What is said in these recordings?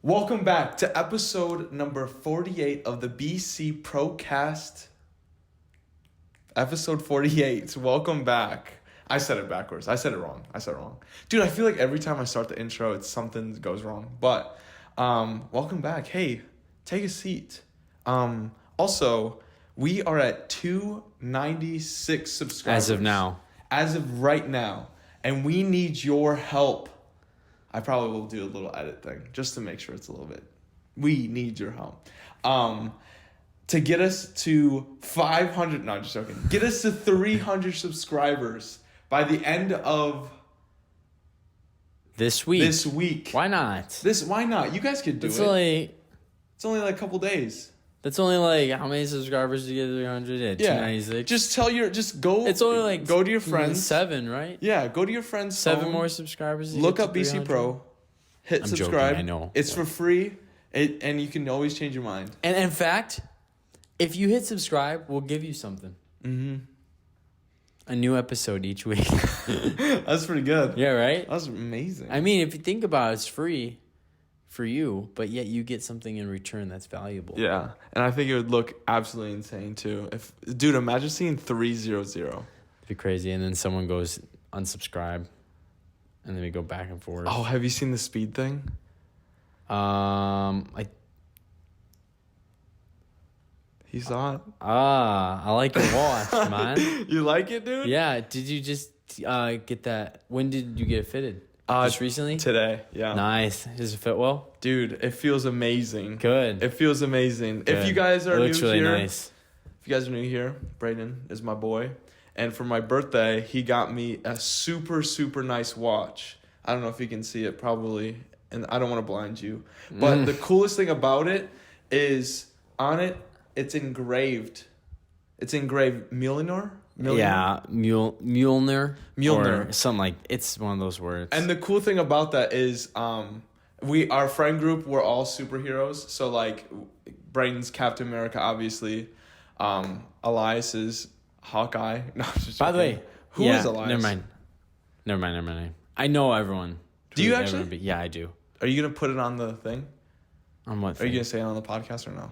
Welcome back to episode number 48 of the BC Procast. Episode 48. Welcome back. I said it backwards. I said it wrong. Dude, I feel like every time I start the intro, it's something goes wrong. But welcome back. Hey, take a seat. Also, we are at 296 subscribers. As of right now. And we need your help. I probably will do a little edit thing just to make sure it's a little bit. We need your help. To get us to 500, no, just joking. Get us to 300 subscribers by the end of this week. Why not? Why not? You guys could do it. It's only like a couple days. That's only like, how many subscribers do you get? 300? Yeah, 296. Go to your friends. 7, right? Yeah, go to your friends. 7 more subscribers. Look up BC Pro. Hit subscribe. Joking, I know. It's for free, and you can always change your mind. And in fact, if you hit subscribe, we'll give you something. Mm-hmm. A new episode each week. That's pretty good. Yeah, right? That's amazing. I mean, if you think about it, it's free for you, but yet you get something in return that's valuable. Yeah, and I think it would look absolutely insane too. Dude, imagine seeing 300. It'd be crazy, and then someone goes unsubscribe, and then we go back and forth. Oh, have you seen the speed thing? He saw it. I like your watch, man. You like it, dude? Yeah. Did you just get that? When did you get it fitted? Just recently? Today, yeah. Nice. Does it fit well? Dude, it feels amazing. Good. It feels amazing. Good. If you guys are new here. It looks really nice. If you guys are new here, Braedon is my boy. And for my birthday, he got me a super, super nice watch. I don't know if you can see it, probably. And I don't want to blind you. But the coolest thing about it is on it, it's engraved. It's engraved Mjolnir? Yeah, Mjolnir. Or something like, it's one of those words. And the cool thing about that is our friend group, we're all superheroes. So like Braden's Captain America, obviously. Elias is Hawkeye. No, just by the way, who is Elias? Never mind. I know everyone. Do you actually? Yeah, I do. Are you going to put it on the thing? On what thing? Are you going to say it on the podcast or no?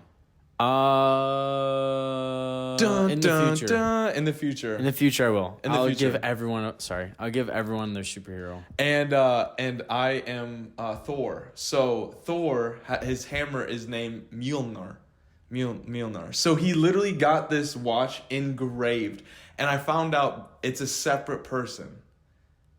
In the future. In the future. In the future, I will. I'll give everyone their superhero. And I am Thor. So Thor, his hammer is named Mjolnir. Mjolnir. So he literally got this watch engraved, and I found out it's a separate person.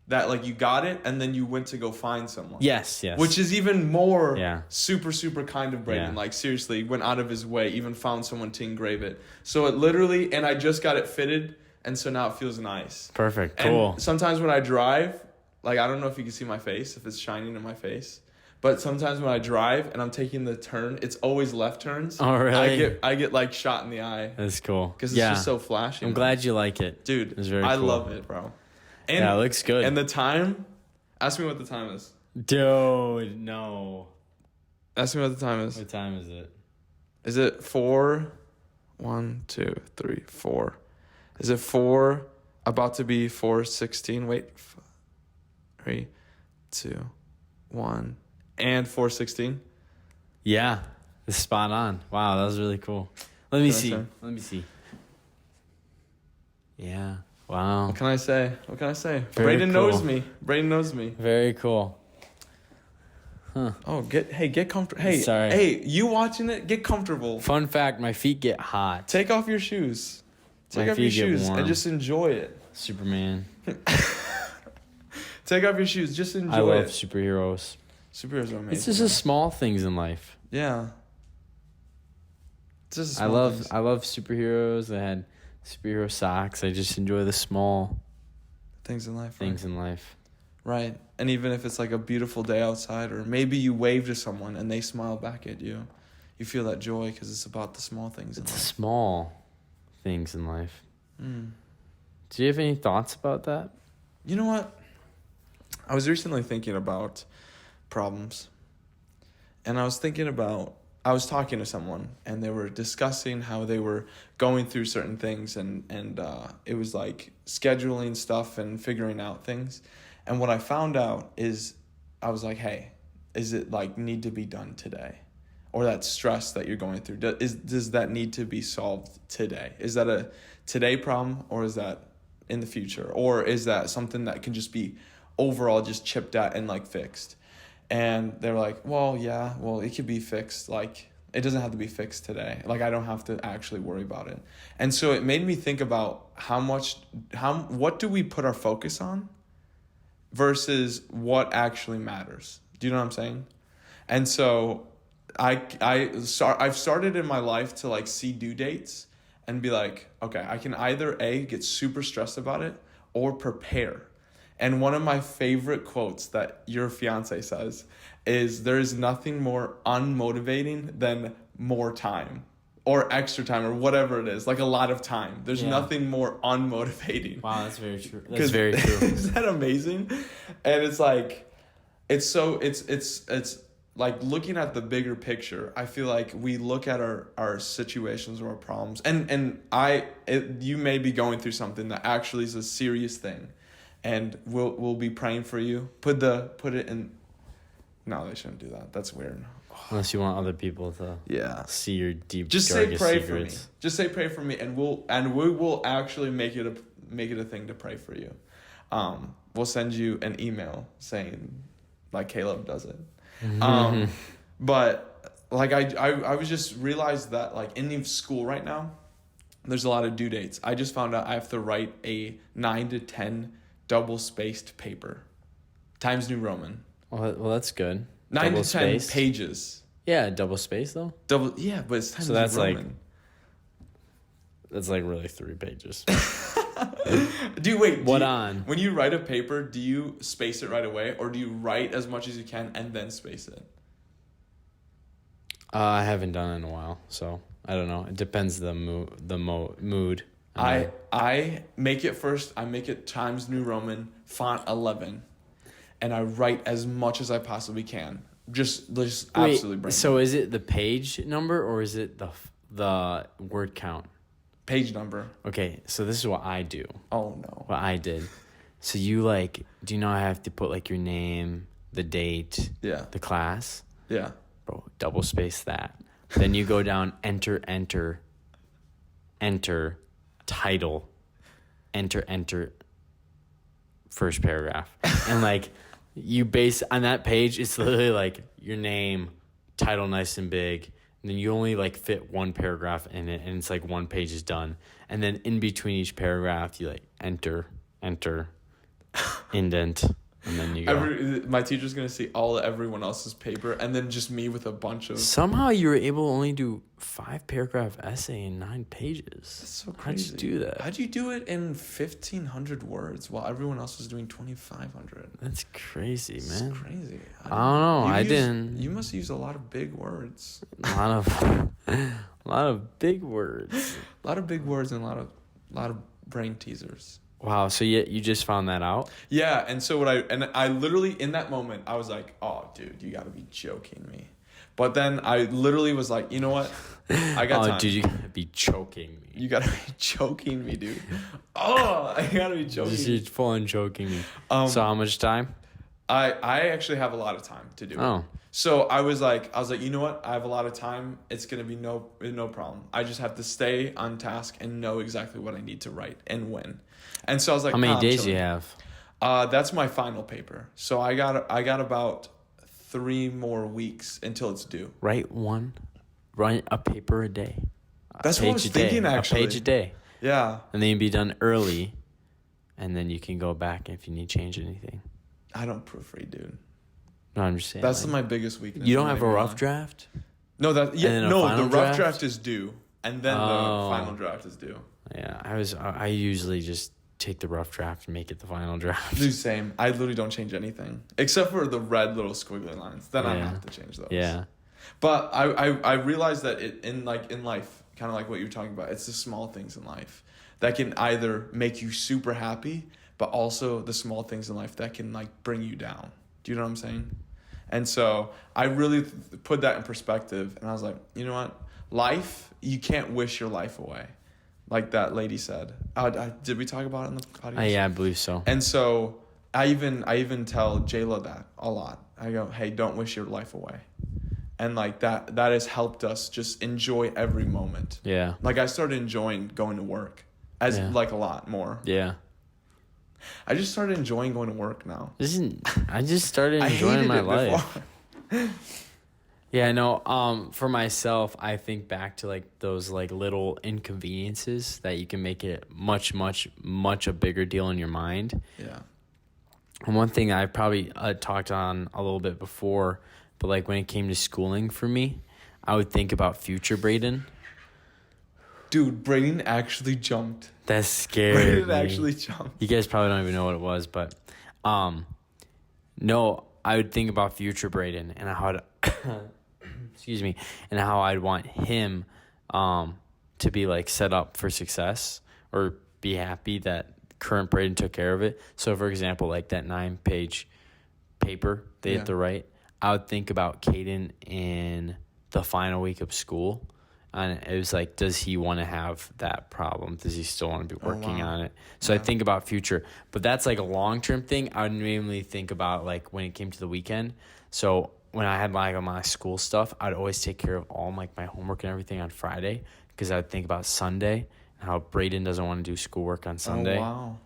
That like you got it and then you went to go find someone. Yes. Which is even more super, super kind of Braedon. Yeah. Like seriously, went out of his way, even found someone to engrave it. So it literally, and I just got it fitted, and so now it feels nice. Perfect. Cool. And sometimes when I drive, like I don't know if you can see my face, if it's shining in my face. But sometimes when I drive and I'm taking the turn, it's always left turns. Oh, really? I get like shot in the eye. That's cool. Because it's just so flashy. I'm glad you like it. Dude, it's very cool. I love it, bro. And, it looks good. And the time, ask me what the time is. Dude, no. Ask me what the time is. What time is it? Is it 4? 1, 2, 3, 4. Is it 4? About to be 4:16. Wait. 3, 2, 1. And 4:16? Yeah. It's spot on. Wow, that was really cool. Let me see. Yeah. Wow. What can I say? Very Braedon knows me. Very cool. Huh. Oh, get comfortable. Hey, sorry. Hey, you watching it? Get comfortable. Fun fact, my feet get hot. Take off your shoes. And just enjoy it. Superman. Take off your shoes. Just enjoy it. I love superheroes. Superheroes are amazing. It's just the small things in life. Yeah. It's just I love superheroes. I had superhero socks. I just enjoy the small things in life. Right. And even if it's like a beautiful day outside, or maybe you wave to someone and they smile back at you, you feel that joy because it's about the small things in life. It's the small things in life. Mm. Do you have any thoughts about that? You know what? I was recently thinking about problems. And I was talking to someone, and they were discussing how they were going through certain things, and it was like scheduling stuff and figuring out things. And what I found out is, I was like, hey, is it like need to be done today? Or that stress that you're going through, does that need to be solved today? Is that a today problem, or is that in the future? Or is that something that can just be overall just chipped at and like fixed? And they're like, well, yeah, well, it could be fixed. Like, it doesn't have to be fixed today. Like, I don't have to actually worry about it. And so it made me think about what do we put our focus on versus what actually matters? Do you know what I'm saying? And so I've started in my life to like see due dates and be like, okay, I can either get super stressed about it or prepare. And one of my favorite quotes that your fiance says is, there is nothing more unmotivating than more time or extra time or whatever it is, like a lot of time. There's nothing more unmotivating. Wow, that's very true. That's very true. Is that amazing? And it's like, it's like looking at the bigger picture. I feel like we look at our situations or our problems, and you may be going through something that actually is a serious thing, and we'll be praying for you. Put it in. No, they shouldn't do that. That's weird. Unless you want other people to see your deep, just say pray secrets. for me. Just say pray for me, and we will actually make it a thing to pray for you. We'll send you an email saying, like Caleb does it. But like I was just realized that like in the school right now, there's a lot of due dates. I just found out I have to write a 9 to 10 double spaced paper, Times New Roman. Well, that's good. 9 double to 10 spaced. pages. Yeah, double space though. But it's Times New Roman. That's like really 3 pages. When you write a paper, do you space it right away, or do you write as much as you can and then space it? I haven't done it in a while, so I don't know. It depends the mood. I make it first. I make it Times New Roman, font 11, and I write as much as I possibly can. Just absolutely bring it. So is it the page number or is it the word count? Page number. Okay, so this is what I do. Oh no. What I did. So you do you know I have to put like your name, the date, the class? Yeah. Bro, double space that. Then you go down, enter, title, enter, first paragraph. And like you base on that page, it's literally like your name, title nice and big. And then you only like fit one paragraph in it, and it's like one page is done. And then in between each paragraph, you like enter, indent, and then you go. My teacher's gonna see everyone else's paper, and then just me with a bunch of. Somehow you were able to only do 5-paragraph essay in 9 pages. That's so crazy. How'd you do that? How'd you do it in 1,500 words while everyone else was doing 2,500? That's crazy, man. That's crazy. I don't know. I didn't. You must use a lot of big words. A lot of big words. A lot of big words and a lot of brain teasers. Wow, so you just found that out? Yeah, and so I literally in that moment I was like, "Oh, dude, you got to be joking me." But then I literally was like, "You know what? I got time." Oh, dude, you got to be choking me. You got to be choking me, dude. Oh, I got to be joking. You're full on choking me. So how much time? I actually have a lot of time to do it. So I was like, you know what? I have a lot of time. It's gonna be no problem. I just have to stay on task and know exactly what I need to write and when. And so I was like, how many days do you have? That's my final paper. So I got about 3 more weeks until it's due. Write a paper a day. That's what I was thinking, actually. A page a day. Yeah. And then you'd be done early, and then you can go back if you need to change anything. I don't proofread, dude. No, I'm just saying. That's my biggest weakness. You don't have a rough draft? No, the rough draft is due, and then the final draft is due. Yeah, I usually just take the rough draft and make it the final draft. The same. I literally don't change anything except for the red little squiggly lines. Then I have to change those. Yeah. But I realized that in life, kind of like what you're talking about, it's the small things in life that can either make you super happy, but also the small things in life that can like bring you down. Do you know what I'm saying? And so I really put that in perspective, and I was like, you know what? Life, you can't wish your life away. Like that lady said. Did we talk about it in the podcast? Yeah, I believe so. And so I even tell Jayla that a lot. I go, hey, don't wish your life away. And like that has helped us just enjoy every moment. Yeah. Like I started enjoying going to work as like a lot more. Yeah. I just started enjoying going to work now. I just started I enjoying hated my it life. before. Yeah, no, for myself, I think back to like those like little inconveniences that you can make it much, much, much a bigger deal in your mind. Yeah. And one thing I probably talked on a little bit before, but like when it came to schooling for me, I would think about future Braedon. Dude, Braedon actually jumped. That's scary. Braedon actually jumped. You guys probably don't even know what it was, but no, I would think about future Braedon and how to excuse me, and how I'd want him to be like set up for success or be happy that current Braedon took care of it. So for example, like that 9-page paper they had to write, I would think about Caeden in the final week of school. And it was like, does he want to have that problem? Does he still want to be working on it? So I think about future. But that's like a long-term thing. I would mainly think about like when it came to the weekend. So when I had like my school stuff, I'd always take care of all like my homework and everything on Friday because I'd think about Sunday and how Braedon doesn't want to do schoolwork on Sunday. Oh, wow.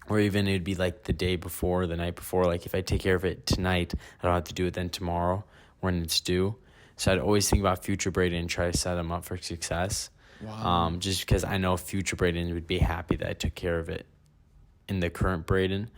Or even it'd be like the day before, the night before. Like if I take care of it tonight, I don't have to do it then tomorrow when it's due. So I'd always think about future Braedon and try to set him up for success. Wow. Just because I know future Braedon would be happy that I took care of it in the current Braedon.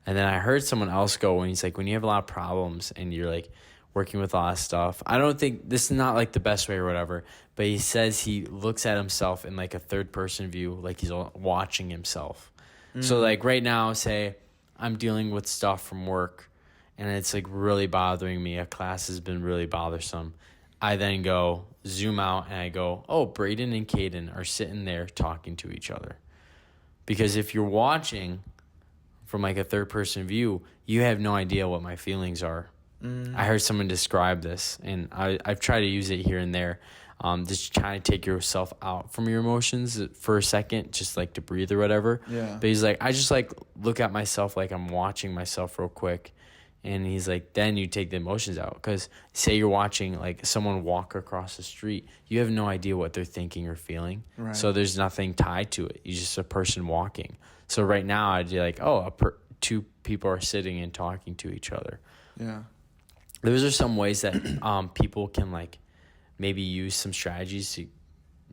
And then I heard someone else go when he's like, when you have a lot of problems and you're like working with a lot of stuff, I don't think this is not like the best way or whatever, but he says he looks at himself in like a third person view, like he's watching himself. So like right now, say I'm dealing with stuff from work and it's like really bothering me. A class has been really bothersome. I then go zoom out and I go, oh, Braedon and Caeden are sitting there talking to each other. Because if you're watching from like a third person view, you have no idea what my feelings are. I heard someone describe this and I've tried to use it here and there. Just trying to take yourself out from your emotions for a second, just like to breathe or whatever. Yeah. But he's like, I just like look at myself like I'm watching myself real quick. And he's like, then you take the emotions out. Because say you're watching like someone walk across the street, you have no idea what they're thinking or feeling. Right. So there's nothing tied to it. You're just a person walking. So right now I'd be like, oh, two people are sitting and talking to each other. Yeah. Those are some ways that people can like maybe use some strategies to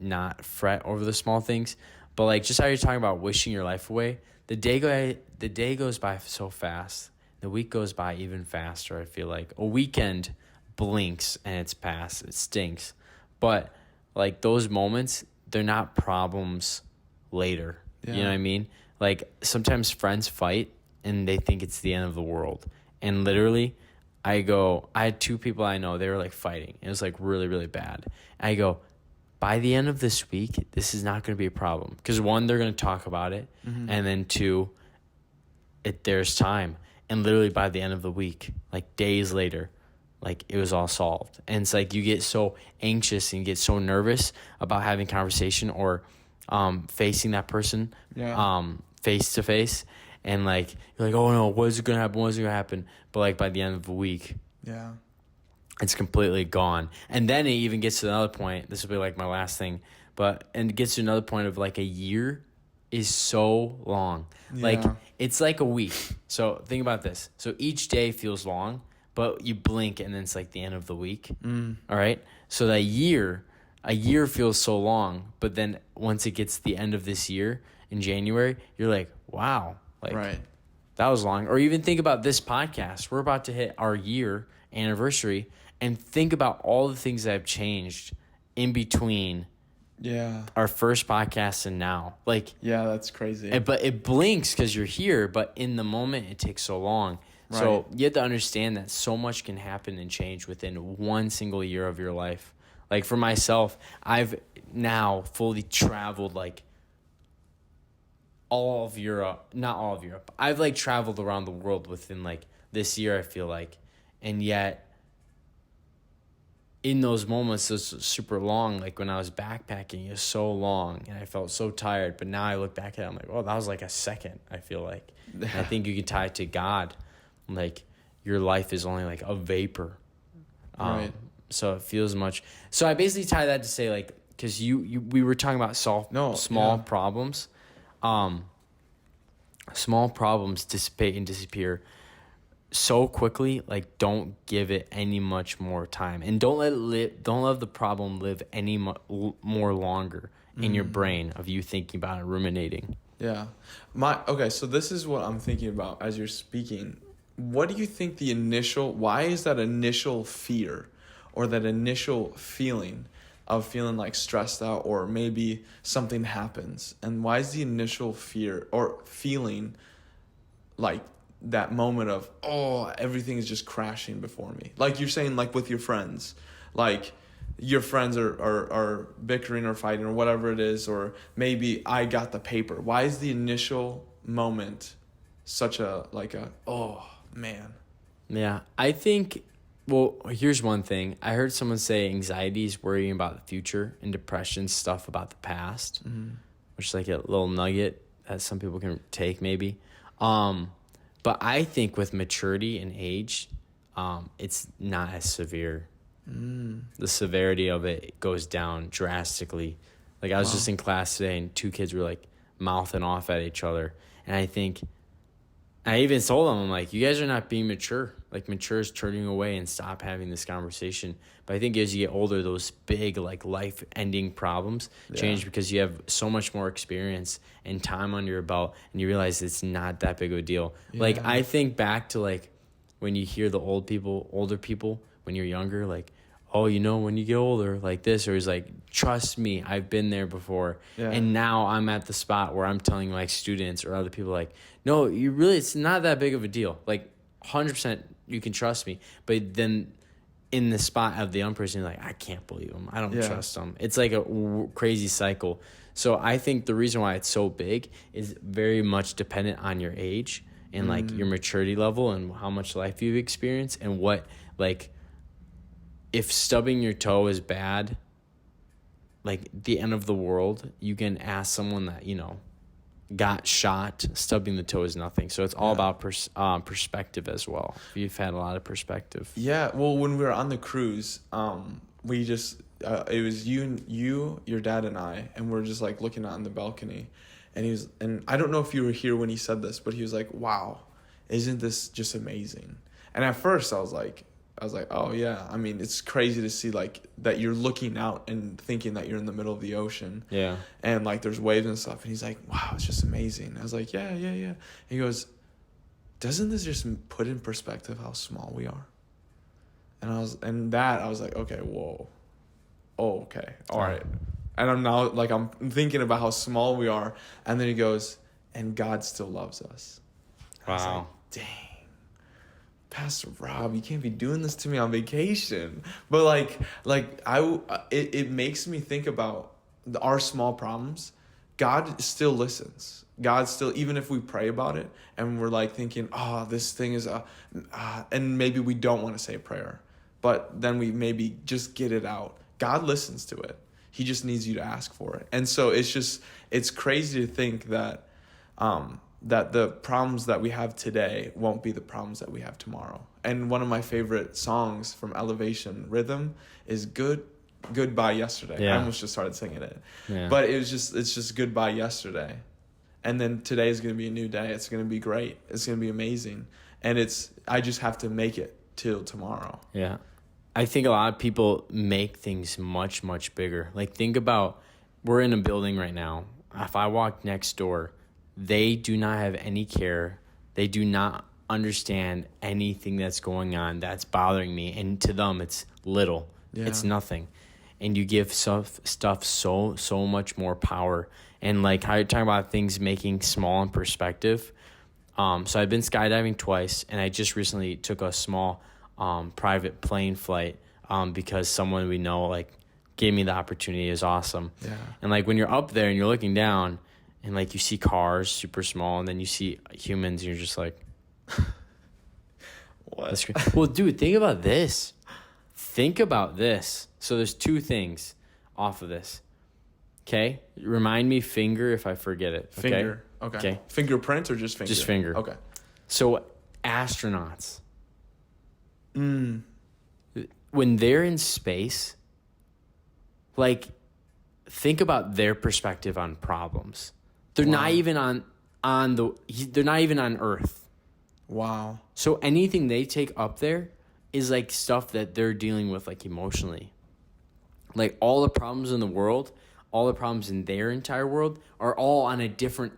not fret over the small things. But like just how you're talking about wishing your life away, the day goes by so fast. The week goes by even faster, I feel like. A weekend blinks and it's past. It stinks. But, like, those moments, they're not problems later. Yeah. You know what I mean? Like, sometimes friends fight and they think it's the end of the world. And literally, I had two people I know, they were, like, fighting. It was, like, really, really bad. And I go, by the end of this week, this is not going to be a problem. Because, one, they're going to talk about it. Mm-hmm. And then, two, there's time. And literally by the end of the week, like days later, like it was all solved. And it's like you get so anxious and you get so nervous about having conversation or facing that person face to face. And like you're like, oh no, what is it gonna happen? What is it gonna happen? But like by the end of the week, it's completely gone. And then it even gets to another point. This will be like my last thing, and it gets to another point of like a year is so long. Yeah. Like it's like a week. So think about this. So each day feels long, but you blink and then it's like the end of the week. All right. So a year feels so long, but then once it gets to the end of this year in January, you're like, wow, like that was long. Or even think about this podcast. We're about to hit our year anniversary and think about all the things that have changed in between our first podcast and now. Like, yeah, that's crazy. But it blinks because you're here, but in the moment it takes so long. Right. So you have to understand that so much can happen and change within one single year of your life. Like for myself, I've now fully traveled like all of Europe, not all of Europe. I've like traveled around the world within like this year, I feel like. And yet in those moments, it's super long. Like when I was backpacking, it was so long and I felt so tired. But now I look back at it, I'm like, oh, that was like a second, I feel like. And I think you can tie it to God. Like your life is only like a vapor. Right. So it feels much. So I basically tie that to say like, because we were talking about small problems. Small problems dissipate and disappear so quickly. Like don't give it any much more time, and don't let the problem live any more longer in your brain of you thinking about it, ruminating. Yeah. Okay, so this is what I'm thinking about as you're speaking. What do you think why is that initial fear or that initial feeling of feeling like stressed out, or maybe something happens, and why is the initial fear or feeling like that moment of, oh, everything is just crashing before me? Like you're saying, like with your friends, like your friends are bickering or fighting or whatever it is, or maybe I got the paper. Why is the initial moment such oh man? Yeah, I think, well, here's one thing. I heard someone say anxiety is worrying about the future and depression stuff about the past, which is like a little nugget that some people can take maybe. But I think with maturity and age, it's not as severe. The severity of it goes down drastically. Like I was just in class today and two kids were like mouthing off at each other. And I even told them, I'm like, you guys are not being mature. Like mature is turning away and stop having this conversation. But I think as you get older, those big like life ending problems change because you have so much more experience and time under your belt and you realize it's not that big of a deal. Yeah. Like I think back to like when you hear the older people, when you're younger, like, oh, when you get older, like this, or it's like, trust me, I've been there before. Yeah. And now I'm at the spot where I'm telling like students or other people like, no, it's not that big of a deal. Like 100% you can trust me. But then in the spot of the young person, you're like, I can't believe him. I don't trust him. It's like a crazy cycle. So I think the reason why it's so big is very much dependent on your age and like your maturity level and how much life you've experienced and what like, if stubbing your toe is bad, like the end of the world, you can ask someone that, got shot. Stubbing the toe is nothing. So it's all about perspective as well. You've had a lot of perspective. Yeah. Well, when we were on the cruise, we just, it was your dad and I, and we're just like looking out on the balcony, and I don't know if you were here when he said this, but he was like, wow, isn't this just amazing? And at first I was like, oh yeah. I mean, it's crazy to see like that you're looking out and thinking that you're in the middle of the ocean. Yeah. And like there's waves and stuff. And he's like, wow, it's just amazing. I was like, yeah. He goes, doesn't this just put in perspective how small we are? And I was like, okay, whoa. Oh, okay. All right. And I'm now like, I'm thinking about how small we are. And then he goes, and God still loves us. Wow. I was like, dang. Pastor Rob, you can't be doing this to me on vacation. But it makes me think about our small problems. God still listens. God still, even if we pray about it and we're like thinking, oh, this thing is and maybe we don't want to say a prayer, but then we maybe just get it out. God listens to it. He just needs you to ask for it. And so it's crazy to think that that the problems that we have today won't be the problems that we have tomorrow. And one of my favorite songs from Elevation Rhythm is Goodbye Yesterday. Yeah. I almost just started singing it. Yeah. But it's just Goodbye Yesterday. And then today is going to be a new day. It's going to be great. It's going to be amazing. And I just have to make it till tomorrow. Yeah. I think a lot of people make things much, much bigger. Like think about, we're in a building right now. If I walk next door, they do not have any care. They do not understand anything that's going on that's bothering me. And to them, it's little. Yeah. It's nothing. And you give stuff so much more power. And like how you're talking about things making small in perspective. So I've been skydiving twice, and I just recently took a small private plane flight because someone we know like gave me the opportunity. Is awesome. Yeah. And like when you're up there and you're looking down, and like you see cars super small, and then you see humans, and you're just like, what? That's great. Well, dude, think about this. think about this. So there's two things off of this. Okay? Remind me finger if I forget it. Okay? Finger. Okay. Fingerprint or just finger? Just finger. Okay. So astronauts, when they're in space, like, think about their perspective on problems. They're not even they're not even on Earth. Wow. So anything they take up there is like stuff that they're dealing with, like, emotionally. Like, all the problems in the world, all the problems in their entire world are all on a different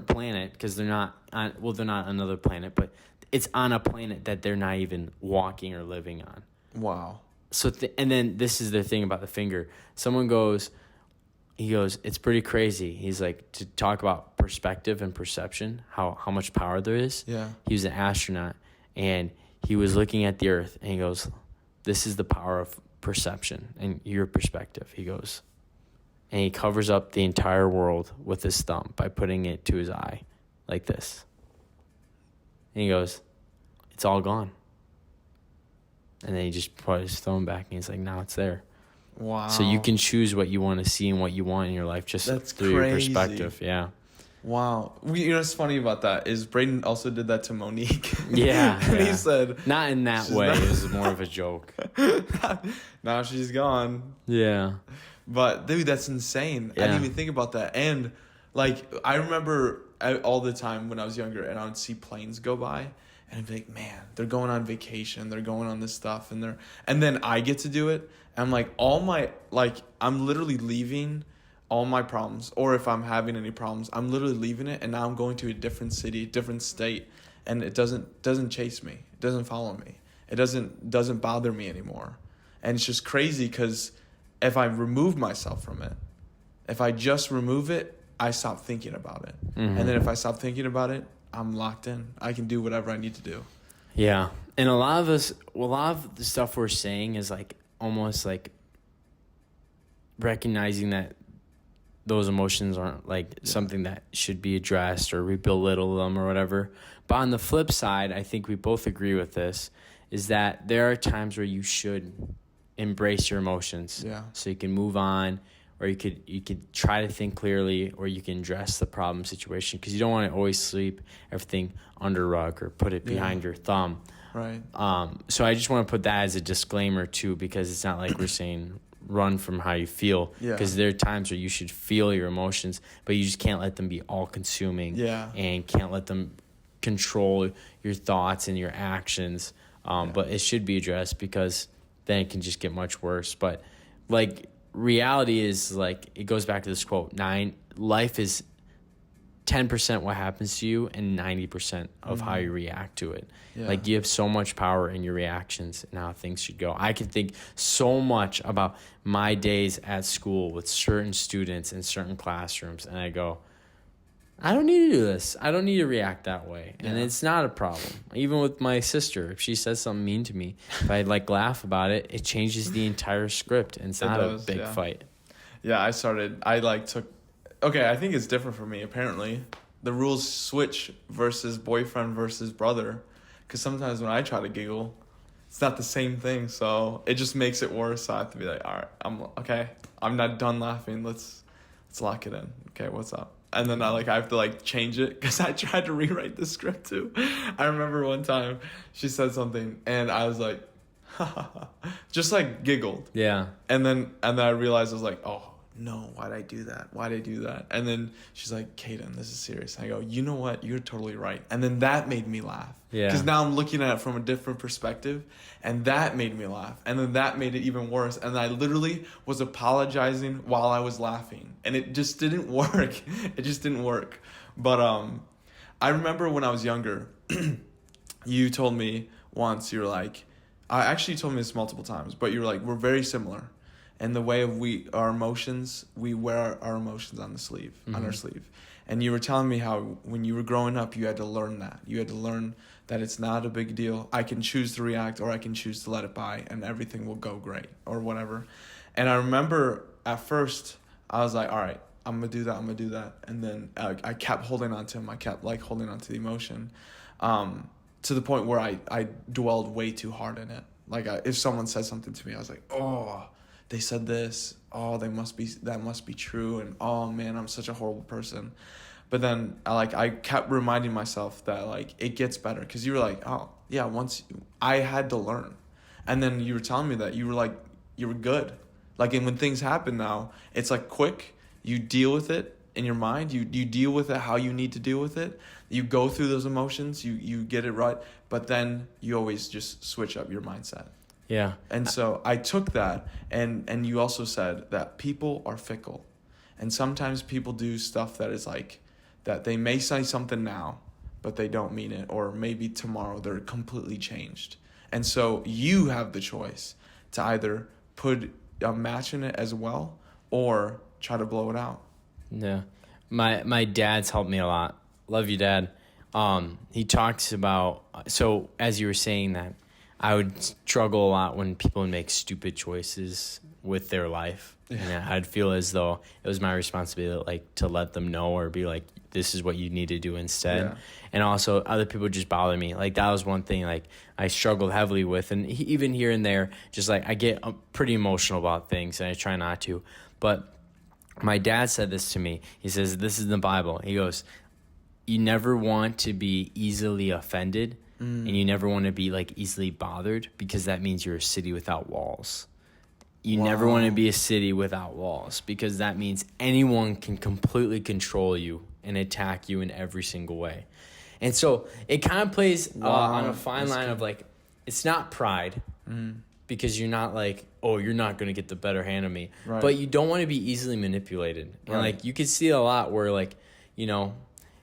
planet, because they're not on another planet, but it's on a planet that they're not even walking or living on. Wow. So, and then this is the thing about the finger. Someone goes, it's pretty crazy. He's like, to talk about perspective and perception, how much power there is. Yeah. He was an astronaut, and he was looking at the Earth, and he goes, this is the power of perception and your perspective. He goes, and he covers up the entire world with his thumb by putting it to his eye like this. And he goes, it's all gone. And then he just put his thumb back, and he's like, now it's there. Wow. So you can choose what you want to see and what you want in your life just through your perspective. Yeah. Wow. What's funny about that is Braedon also did that to Monique. Yeah. And he said... Not in that way. It was more of a joke. Now she's gone. Yeah. But, dude, that's insane. Yeah. I didn't even think about that. And, like, I remember all the time when I was younger, and I would see planes go by, and I'd be like, man, they're going on vacation. They're going on this stuff. And then I get to do it. And I'm like, I'm literally leaving all my problems. Or if I'm having any problems, I'm literally leaving it. And now I'm going to a different city, different state. And it doesn't chase me. It doesn't follow me. It doesn't bother me anymore. And it's just crazy because if I remove myself from it, if I just remove it, I stop thinking about it. Mm-hmm. And then if I stop thinking about it, I'm locked in. I can do whatever I need to do. Yeah. And a lot of the stuff we're saying is like almost like recognizing that those emotions aren't like something that should be addressed, or we belittle them or whatever. But on the flip side, I think we both agree with this, is that there are times where you should embrace your emotions. Yeah. So you can move on, or you could try to think clearly, or you can address the problem situation, because you don't want to always sweep everything under a rug or put it behind your thumb. Right. So I just want to put that as a disclaimer too, because it's not like we're saying run from how you feel, because there are times where you should feel your emotions, but you just can't let them be all consuming. Yeah. And can't let them control your thoughts and your actions. But it should be addressed, because then it can just get much worse. But like, reality is, like, it goes back to this quote, life is 10% what happens to you and 90% of how you react to it. Yeah. Like, you have so much power in your reactions and how things should go. I can think so much about my days at school with certain students in certain classrooms, and I go, I don't need to do this. I don't need to react that way. And it's not a problem. Even with my sister, if she says something mean to me, if I laugh about it, it changes the entire script, and it's not a big fight. Yeah, I think it's different for me, apparently. The rules switch versus boyfriend versus brother. Because sometimes when I try to giggle, it's not the same thing. So it just makes it worse. So I have to be like, all right, I'm not done laughing. Let's lock it in. Okay, what's up? And then I have to change it, because I tried to rewrite the script too. I remember one time she said something and I was like, just giggled. Yeah. And then I realized I was like, oh no, why'd I do that? And then she's like, Caeden, this is serious. And I go, you know what? You're totally right. And then that made me laugh. Yeah. Because now I'm looking at it from a different perspective, and that made me laugh. And then that made it even worse. And I literally was apologizing while I was laughing, and it just didn't work. But I remember when I was younger, you told me once, you were like, I actually told me this multiple times, but you were like, we're very similar. And the way our emotions, we wear our emotions on the sleeve, on our sleeve. And you were telling me how when you were growing up, you had to learn that. You had to learn that it's not a big deal. I can choose to react, or I can choose to let it by, and everything will go great, or whatever. And I remember at first, I was like, all right, I'm going to do that. And then I kept holding on to him. I kept holding on to the emotion, to the point where I dwelled way too hard in it. Like if someone said something to me, I was like, oh, they said this. Oh, that must be true. And oh man, I'm such a horrible person. But then I kept reminding myself that like it gets better, because you were like, oh yeah, once I had to learn, and then you were telling me that you were like, you were good. Like, and when things happen now, it's like quick. You deal with it in your mind. You deal with it how you need to deal with it. You go through those emotions. You get it right. But then you always just switch up your mindset. Yeah. And so I took that, and you also said that people are fickle. And sometimes people do stuff that is like, that they may say something now, but they don't mean it. Or maybe tomorrow they're completely changed. And so you have the choice to either put a match in it as well, or try to blow it out. Yeah. My dad's helped me a lot. Love you, Dad. He talks about, so as you were saying that, I would struggle a lot when people would make stupid choices with their life. Yeah. And I'd feel as though it was my responsibility, like, to let them know, or be like, this is what you need to do instead. Yeah. And also other people just bother me. Like, that was one thing, like, I struggled heavily with. And even here and there, just like, I get pretty emotional about things, and I try not to. But my dad said this to me. He says, this is the Bible. He goes, you never want to be easily offended, and you never want to be like easily bothered, because that means you're a city without walls. You never want to be a city without walls, because that means anyone can completely control you and attack you in every single way. And so it kind of plays on a fine line of like, it's not pride, because you're not like, oh, you're not going to get the better hand of me. Right. But you don't want to be easily manipulated. Right. And like, you can see a lot where, like, you know,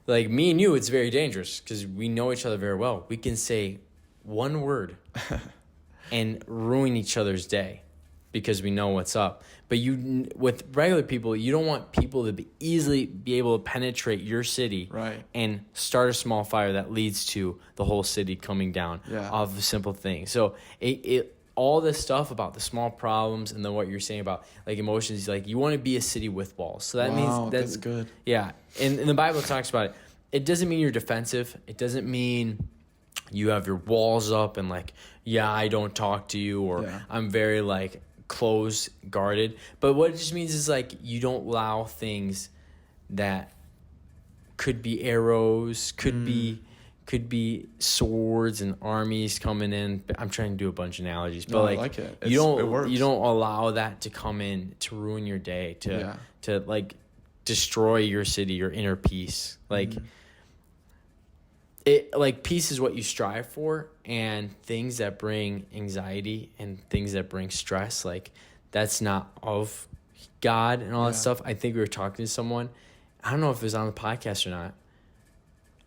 like me and you, it's very dangerous, because we know each other very well. We can say one word and ruin each other's day, because we know what's up. But you, with regular people, you don't want people to easily be able to penetrate your city, right, and start a small fire that leads to the whole city coming down, yeah, of a simple thing. So it all this stuff about the small problems, and then what you're saying about like emotions, like you want to be a city with walls. So that means that's good. Yeah. And the Bible talks about it. It doesn't mean you're defensive. It doesn't mean you have your walls up and like, yeah, I don't talk to you, or I'm very like closed, guarded. But what it just means is like, you don't allow things that could be arrows, could be swords and armies coming in. I'm trying to do a bunch of analogies, but I like it. You don't allow that to come in to ruin your day, to like destroy your city, your inner peace. Like it, like, peace is what you strive for, and things that bring anxiety and things that bring stress, like, that's not of God and all that stuff. I think we were talking to someone, I don't know if it was on the podcast or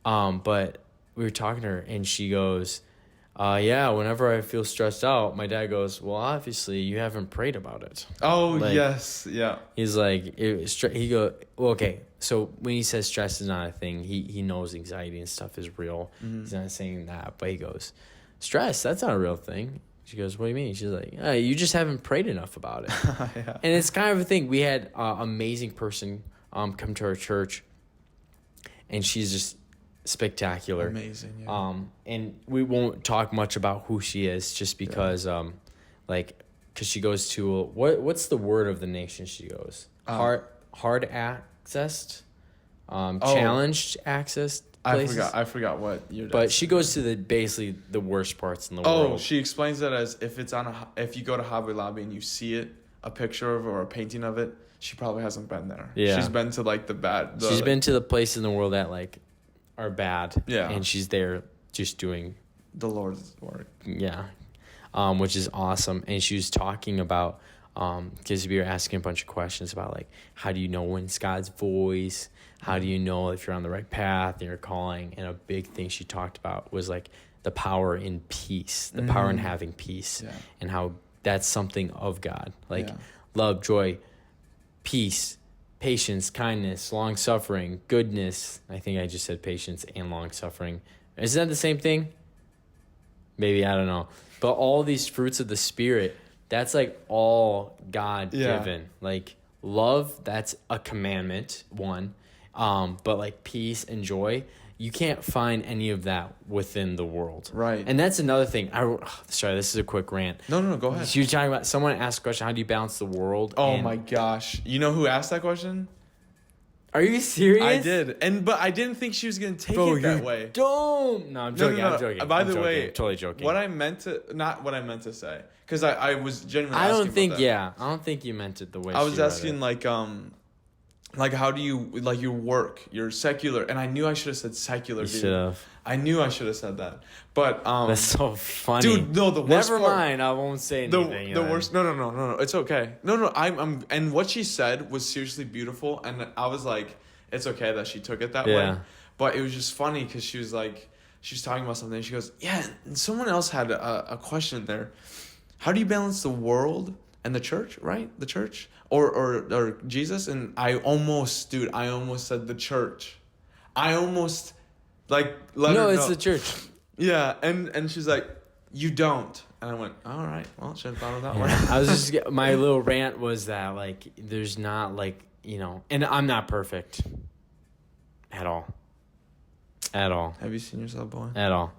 not, but we were talking to her, and she goes, whenever I feel stressed out, my dad goes, well, obviously you haven't prayed about it. Oh, like, yes. Yeah. He's like, he goes, well, okay. So when he says stress is not a thing, he knows anxiety and stuff is real. He's not saying that, but he goes, stress, that's not a real thing. She goes, what do you mean? She's like, you just haven't prayed enough about it. Yeah. And it's kind of a thing. We had an amazing person come to our church, and she's just spectacular. Amazing, yeah. And we won't talk much about who she is, just because because she goes to what's the word of the nation she goes? Hard accessed, challenged access places. I forgot what you're doing. But she goes to basically the worst parts in the world. Oh, she explains it as if you go to Hobby Lobby and you see it, a picture of it or a painting of it, she probably hasn't been there. Yeah. She's been to like she's been to the place in the world that like are bad. Yeah. And she's there just doing the Lord's work. Yeah. Which is awesome. And she was talking about, because we were asking a bunch of questions about like, how do you know when it's God's voice? How do you know if you're on the right path and you're calling? And a big thing she talked about was like the power in peace, the power in having peace, and how that's something of God. Like love, joy, peace, patience, kindness, long-suffering, goodness. I think I just said patience and long-suffering. Isn't that the same thing? Maybe, I don't know. But all these fruits of the Spirit, that's like all God-given. Like love, that's a commandment, one. But like peace and joy, you can't find any of that within the world. Right. And that's another thing. Sorry, this is a quick rant. No, go ahead. You were talking about, someone asked a question, how do you balance the world? Oh my gosh. You know who asked that question? Are you serious? I did. But I didn't think she was going to take it that way. Don't. No, I'm joking. No. I'm joking. By I'm the joking. way, I'm totally joking. Not what I meant to say. Because I was genuinely I asking don't think, about that. I don't think you meant it the way I was she read asking it. like how do you like your work, your secular, and I knew I should have said secular, You dude. should have. I knew I should have said that. But That's so funny. dude, no, the worst Never part, mind, I won't say anything. the worst no, it's okay. No, I'm and what she said was seriously beautiful, and I was like, it's okay that she took it that way. But it was just funny because she was talking about something, and she goes, yeah, and someone else had a question there. How do you balance the world and the church, right? The church or Jesus? And I almost said the church. I almost let her know. No, it's the church. Yeah, and she's like, you don't. And I went, all right, well, should have thought of that one. I was just, my little rant was that, like, there's not, like, you know, and I'm not perfect. At all. Have you seen yourself, boy? At all.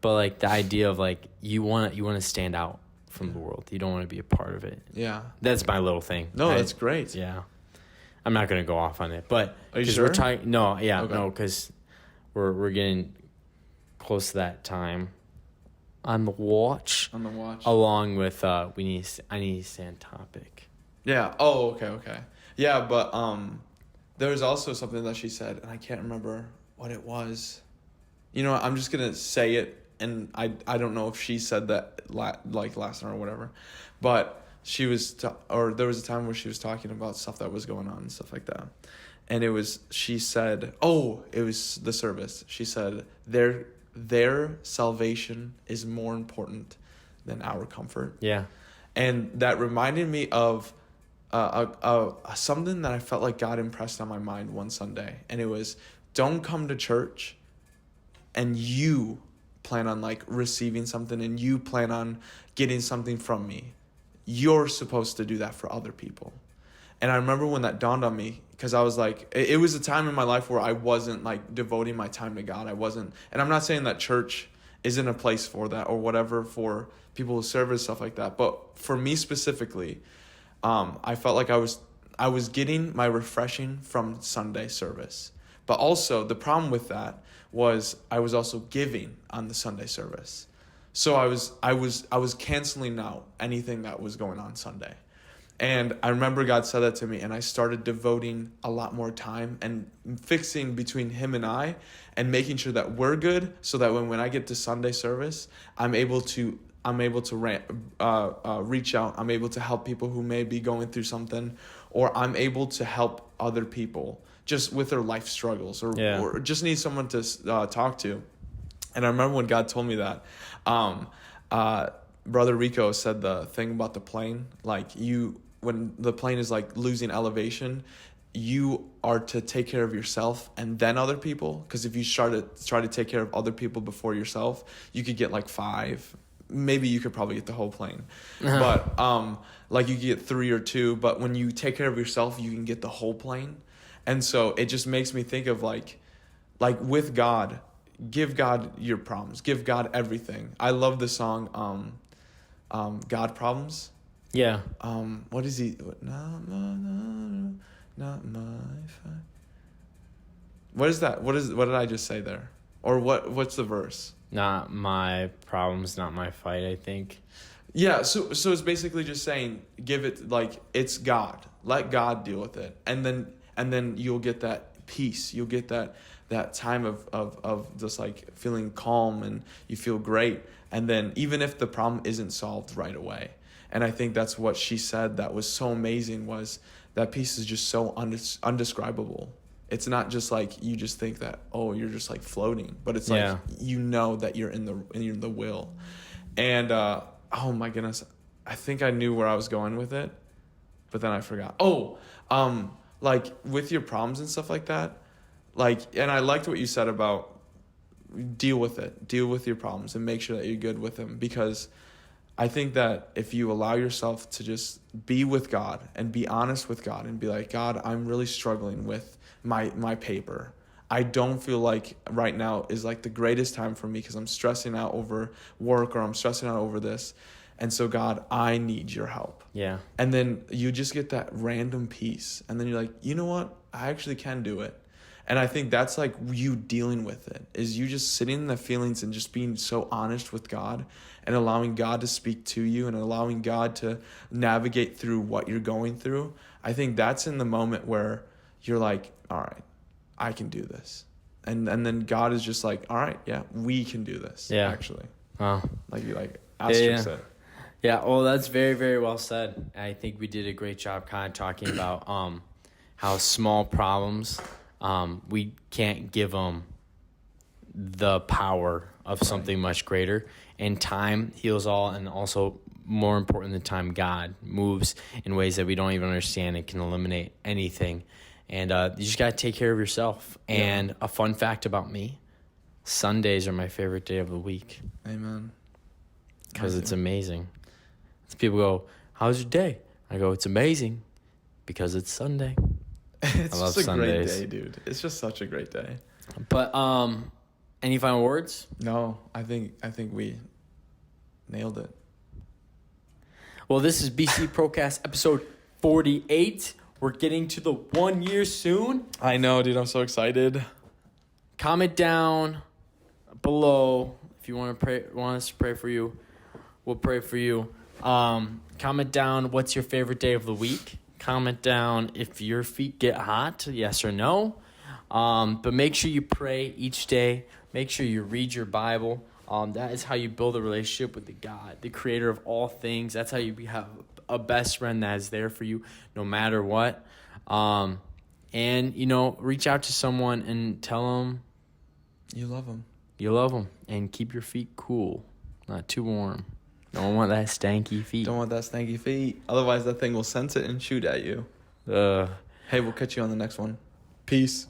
But, like, the idea of, like, you want to stand out from the world. You don't want to be a part of it. Yeah. That's my little thing. No, that's great. Yeah. I'm not going to go off on it. But, are you sure? We're talking, no, yeah, okay. no, because we're getting close to that time. On the watch. Along with, I need to stay on topic. Yeah. Oh, okay. Yeah, but, there was also something that she said, and I can't remember what it was. You know what? I'm just going to say it, and I don't know if she said that last night or whatever. But she was, there was a time where she was talking about stuff that was going on and stuff like that. And she said, it was the service. She said, their salvation is more important than our comfort. Yeah. And that reminded me of something that I felt like God impressed on my mind one Sunday. And it was, don't come to church and you plan on like receiving something and you plan on getting something from me. You're supposed to do that for other people. And I remember when that dawned on me, because I was like, it was a time in my life where I wasn't like devoting my time to God. I wasn't, and I'm not saying that church isn't a place for that or whatever for people who serve and stuff like that. But for me specifically, I felt like I was getting my refreshing from Sunday service. But also the problem with that was I was also giving on the Sunday service. So I was canceling out anything that was going on Sunday. And I remember God said that to me, and I started devoting a lot more time and fixing between him and I and making sure that we're good so that when I get to Sunday service, I'm able to reach out. I'm able to help people who may be going through something, or I'm able to help other people just with their life struggles or just need someone to talk to. And I remember when God told me that, Brother Rico said the thing about the plane, like when the plane is like losing elevation, you are to take care of yourself and then other people. Because if you try to take care of other people before yourself, you could get like 5. Maybe you could probably get the whole plane. But like you could get 3 or 2. But when you take care of yourself, you can get the whole plane. And so it just makes me think of like with God, give God your problems. Give God everything. I love the song God Problems. Yeah. What is he? Not my fight. What is that? What did I just say there? Or what's the verse? Not my problems, not my fight, I think. Yeah, so it's basically just saying give it like it's God. Let God deal with it. And then you'll get that peace. You'll get that time of just like feeling calm and you feel great. And then even if the problem isn't solved right away. And I think that's what she said that was so amazing, was that peace is just so undescribable. It's not just like you just think that, you're just like floating, but it's like you know that you're in the will. And oh my goodness, I think I knew where I was going with it, but then I forgot. Like with your problems and stuff like that, like, and I liked what you said about deal with your problems and make sure that you're good with them, because I think that if you allow yourself to just be with God and be honest with God and be like, God, I'm really struggling with my paper. I don't feel like right now is like the greatest time for me because I'm stressing out over work or I'm stressing out over this. And so, God, I need your help. Yeah. And then you just get that random peace. And then you're like, you know what? I actually can do it. And I think that's like you dealing with it, is you just sitting in the feelings and just being so honest with God and allowing God to speak to you and allowing God to navigate through what you're going through. I think that's in the moment where you're like, all right, I can do this. And then God is just like, all right, yeah, we can do this. Yeah. Actually. Wow. Like Asterisk said. Yeah, well, that's very, very well said. I think we did a great job kind of talking about how small problems, we can't give them the power of something much greater. And time heals all, and also more important than time, God moves in ways that we don't even understand and can eliminate anything. And you just got to take care of yourself. Yeah. And a fun fact about me, Sundays are my favorite day of the week. Amen. Because it's amazing. People go, how's your day? I go, it's amazing because it's Sunday. It's I love just a Sundays. great day, dude. It's just such a great day. But any final words? No, I think we nailed it. Well, this is BC Procast episode 48. We're getting to the 1 year soon. I know, dude. I'm so excited. Comment down below if you want us to pray for you. We'll pray for you. Comment down what's your favorite day of the week. Comment down if your feet get hot, yes or no. But make sure you pray each day. Make sure you read your Bible. That is how you build a relationship with the God, the creator of all things. That's how you have a best friend that is there for you no matter what. And, reach out to someone and tell them you love them. You love them. And keep your feet cool, not too warm. Don't want that stanky feet. Don't want that stanky feet. Otherwise, that thing will sense it and shoot at you. Hey, we'll catch you on the next one. Peace.